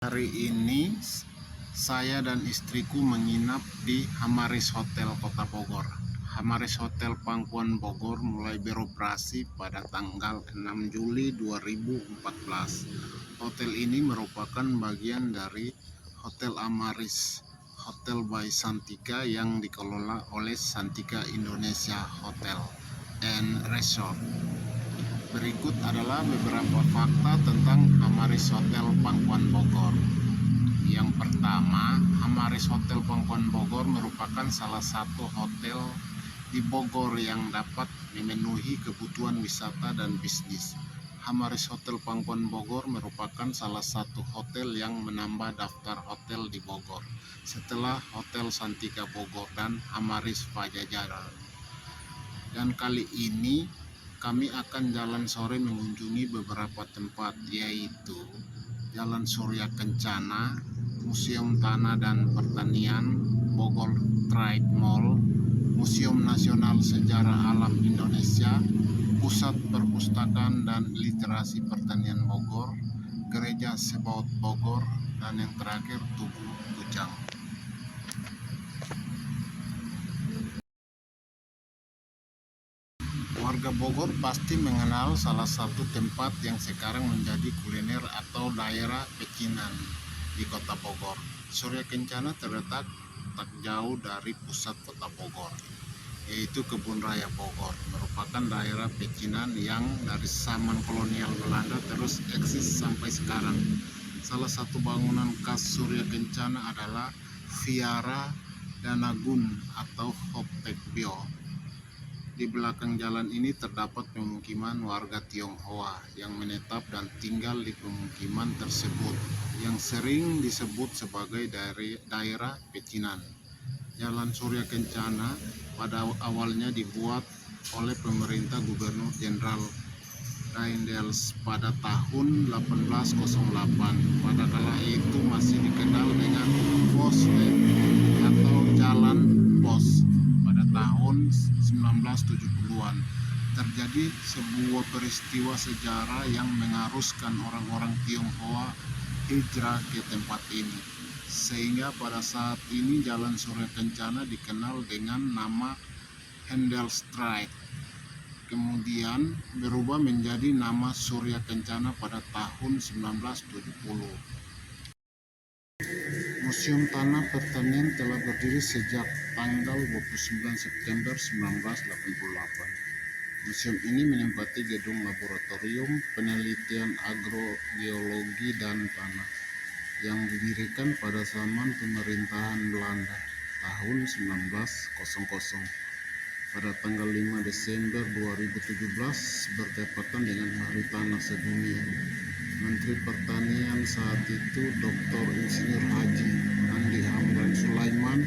Hari ini saya dan istriku menginap di Hamaris Hotel Kota Bogor. Hamaris Hotel Pangkuan Bogor mulai beroperasi pada tanggal 6 Juli 2014. Hotel ini merupakan bagian dari Hotel Amaris Hotel by Santika yang dikelola oleh Santika Indonesia Hotel and Resort. Berikut adalah beberapa fakta tentang Hamaris Hotel Pangkuan Bogor. Yang pertama, Hamaris Hotel Pangkuan Bogor merupakan salah satu hotel di Bogor yang dapat memenuhi kebutuhan wisata dan bisnis. Hamaris Hotel Pangkuan Bogor merupakan salah satu hotel yang menambah daftar hotel di Bogor setelah Hotel Santika Bogor dan Hamaris Pajajaran. Dan kali ini kami akan jalan sore mengunjungi beberapa tempat, yaitu Jalan Surya Kencana, Museum Tanah dan Pertanian, Bogor Trade Mall, Museum Nasional Sejarah Alam Indonesia, Pusat Perpustakaan dan Literasi Pertanian Bogor, Gereja Sebaot Bogor, dan yang terakhir Tugu Kujang. Warga Bogor pasti mengenal salah satu tempat yang sekarang menjadi kuliner atau daerah pecinan di Kota Bogor. Surya Kencana terletak tak jauh dari pusat Kota Bogor, yaitu Kebun Raya Bogor, merupakan daerah pecinan yang dari zaman kolonial Belanda terus eksis sampai sekarang. Salah satu bangunan khas Surya Kencana adalah Viara Danagun atau Hoptekbyo. Di belakang jalan ini terdapat pemukiman warga Tionghoa yang menetap dan tinggal di pemukiman tersebut yang sering disebut sebagai daerah pecinan. Jalan Surya Kencana pada awalnya dibuat oleh pemerintah Gubernur Jenderal Daendels pada tahun 1808. Pada kala itu masih dikenal dengan Pos atau Jalan Pos. Pada tahun 1970-an terjadi sebuah peristiwa sejarah yang mengharuskan orang-orang Tionghoa hijrah ke tempat ini, sehingga pada saat ini Jalan Surya Kencana dikenal dengan nama Handelsstraat. Kemudian berubah menjadi nama Surya Kencana pada tahun 1970. Museum Tanah Pertanian telah berdiri sejak tanggal 29 September 1988. Museum ini menempati gedung laboratorium penelitian agrogeologi dan tanah yang didirikan pada zaman pemerintahan Belanda tahun 1900. Pada tanggal 5 Desember 2017 bertepatan dengan Hari Tanah Sedunia. Menteri Pertanian saat itu Dr. Insinyur Haji Andi Hamdan Sulaiman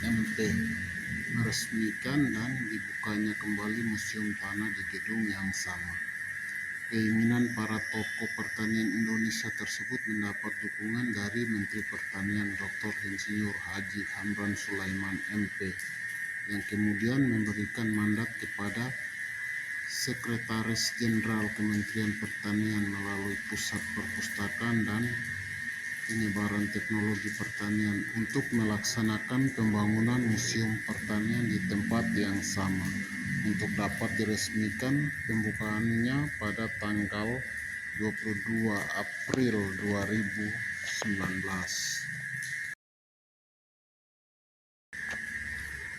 MP meresmikan dan dibukanya kembali Museum Tanah di gedung yang sama. Keinginan para tokoh pertanian Indonesia tersebut mendapat dukungan dari Menteri Pertanian Dr. Insinyur Haji Hamdan Sulaiman MP yang kemudian memberikan mandat kepada Sekretaris Jenderal Kementerian Pertanian melalui Pusat Perpustakaan dan Penyebaran Teknologi Pertanian untuk melaksanakan pembangunan Museum Pertanian di tempat yang sama untuk dapat diresmikan pembukaannya pada tanggal 22 April 2019.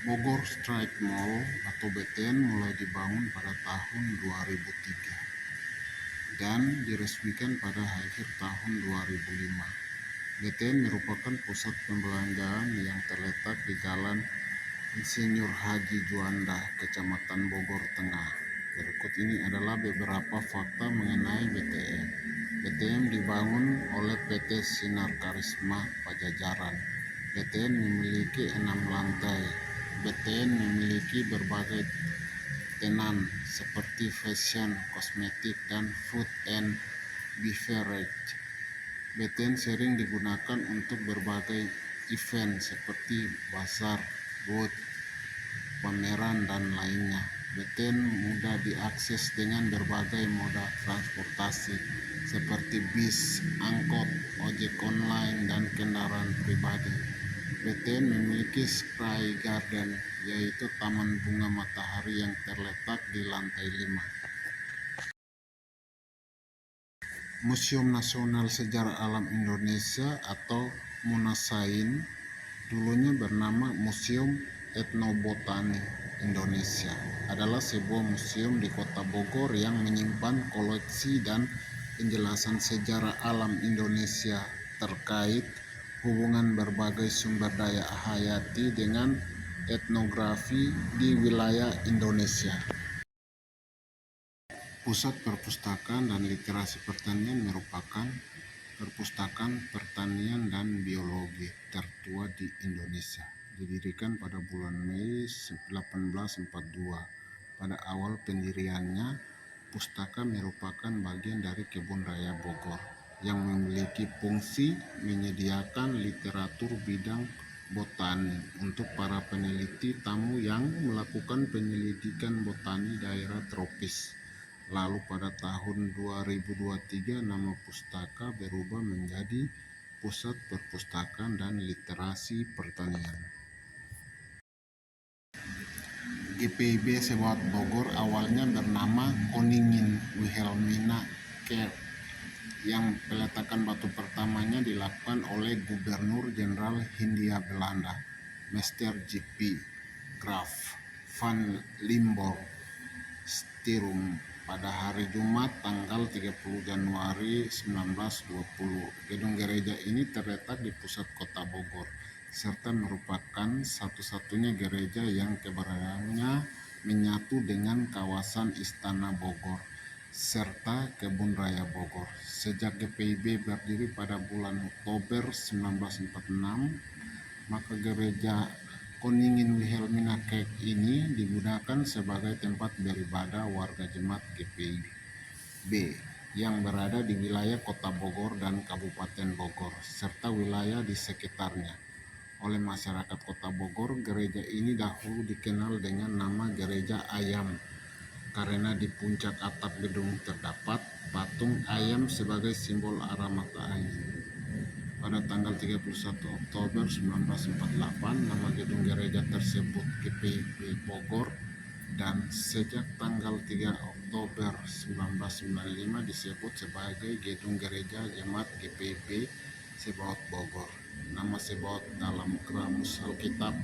Bogor Trade Mall atau BTN mulai dibangun pada tahun 2003 dan diresmikan pada akhir tahun 2005. BTN merupakan pusat pembelanjaan yang terletak di Jalan Insinyur Haji Juanda, Kecamatan Bogor Tengah. Berikut ini adalah beberapa fakta mengenai BTN. BTN dibangun oleh PT Sinar Karisma Pajajaran. BTN memiliki 6 lantai. BTN memiliki berbagai tenan seperti fashion, kosmetik, dan food and beverage. BTN sering digunakan untuk berbagai event seperti bazar, booth, pameran, dan lainnya. BTN mudah diakses dengan berbagai moda transportasi seperti bis, angkot, ojek online, dan kendaraan pribadi. BTN memiliki Sky Garden, yaitu taman bunga matahari yang terletak di lantai 5. Museum Nasional Sejarah Alam Indonesia atau Munasain dulunya bernama Museum Etnobotani Indonesia, adalah sebuah museum di Kota Bogor yang menyimpan koleksi dan penjelasan sejarah alam Indonesia terkait hubungan berbagai sumber daya hayati dengan etnografi di wilayah Indonesia. Pusat Perpustakaan dan Literasi Pertanian merupakan perpustakaan pertanian dan biologi tertua di Indonesia. Didirikan pada bulan Mei 1842. Pada awal pendiriannya, pustaka merupakan bagian dari Kebun Raya Bogor yang memiliki fungsi menyediakan literatur bidang botani untuk para peneliti tamu yang melakukan penyelidikan botani daerah tropis. Lalu pada tahun 2023 nama pustaka berubah menjadi Pusat Perpustakaan dan Literasi Pertanian. GPIB Sebaot Bogor awalnya bernama Koningin Wilhelmina Kerk, yang peletakan batu pertamanya dilakukan oleh Gubernur Jenderal Hindia Belanda, Mr. J.P. Graaf van Limburg Stirum pada hari Jumat tanggal 30 Januari 1920. Gedung gereja ini terletak di pusat kota Bogor, serta merupakan satu-satunya gereja yang keberadaannya menyatu dengan kawasan Istana Bogor serta Kebun Raya Bogor. Sejak GPIB berdiri pada bulan Oktober 1946, maka gereja Koningin Wilhelmina Kerk ini digunakan sebagai tempat beribadah warga jemaat GPIB yang berada di wilayah Kota Bogor dan Kabupaten Bogor serta wilayah di sekitarnya. Oleh masyarakat Kota Bogor, gereja ini dahulu dikenal dengan nama Gereja Ayam karena di puncak atap gedung terdapat patung ayam sebagai simbol arah mata angin. Pada tanggal 31 Oktober 1948, nama gedung gereja tersebut GPIB Bogor, dan sejak tanggal 3 Oktober 1995 disebut sebagai Gedung Gereja Jemaat GPIB Sebaot Bogor. Nama Sebaot dalam Kamus Alkitab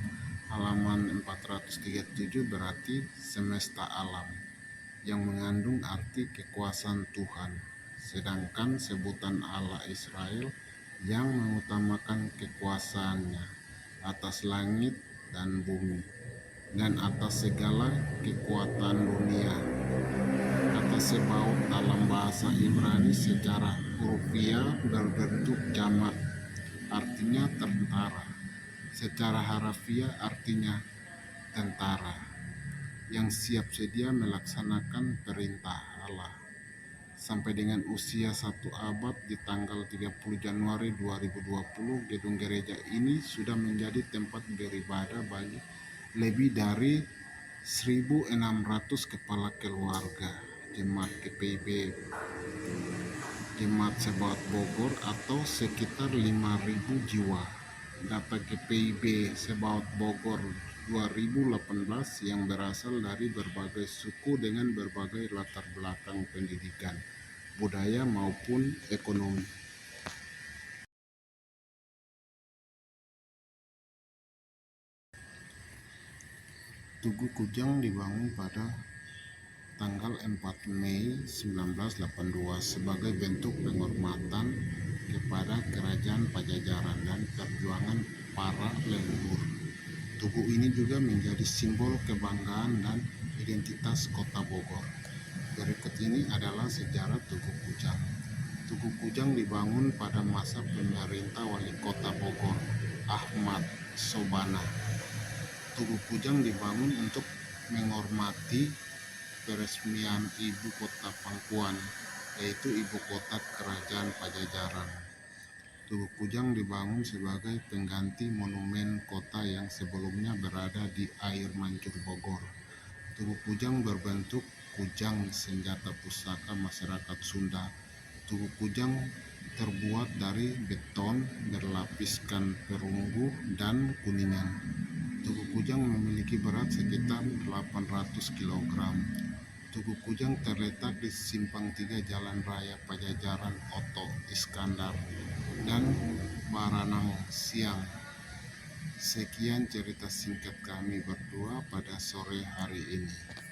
halaman 437 berarti semesta alam, yang mengandung arti kekuasaan Tuhan, sedangkan sebutan Allah Israel yang mengutamakan kekuasaannya atas langit dan bumi dan atas segala kekuatan dunia. Kata Sebaot dalam bahasa Ibrani secara hurufiah berbentuk jamak, artinya tentara. Secara harafiah artinya tentara yang siap sedia melaksanakan perintah Allah. Sampai dengan usia 1 abad di tanggal 30 Januari 2020, gedung gereja ini sudah menjadi tempat beribadah bagi lebih dari 1.600 kepala keluarga jemaat GPIB Jemaat Sebaot Bogor atau sekitar 5.000 jiwa. Data GPIB Sebaot Bogor 2018 yang berasal dari berbagai suku dengan berbagai latar belakang pendidikan, budaya maupun ekonomi. Tugu Kujang dibangun pada tanggal 4 Mei 1982 sebagai bentuk penghormatan kepada Kerajaan Pajajaran dan perjuangan para leluhur. Tugu ini juga menjadi simbol kebanggaan dan identitas Kota Bogor. Berikut ini adalah sejarah Tugu Kujang. Tugu Kujang dibangun pada masa pemerintah Wali Kota Bogor, Ahmad Sobana. Tugu Kujang dibangun untuk menghormati peresmian ibu kota Pangkuan, yaitu ibu kota Kerajaan Pajajaran. Tugu Kujang dibangun sebagai pengganti monumen kota yang sebelumnya berada di air mancur Bogor. Tugu Kujang berbentuk kujang senjata pusaka masyarakat Sunda Tugu Kujang terbuat dari beton berlapiskan perunggu dan kuningan. Tugu Kujang memiliki berat sekitar 800 kg. Tugu Kujang terletak di Simpang 3 Jalan Raya Pajajaran Oto Iskandar dan Baranang Siang. Sekian cerita singkat kami berdua pada sore hari ini.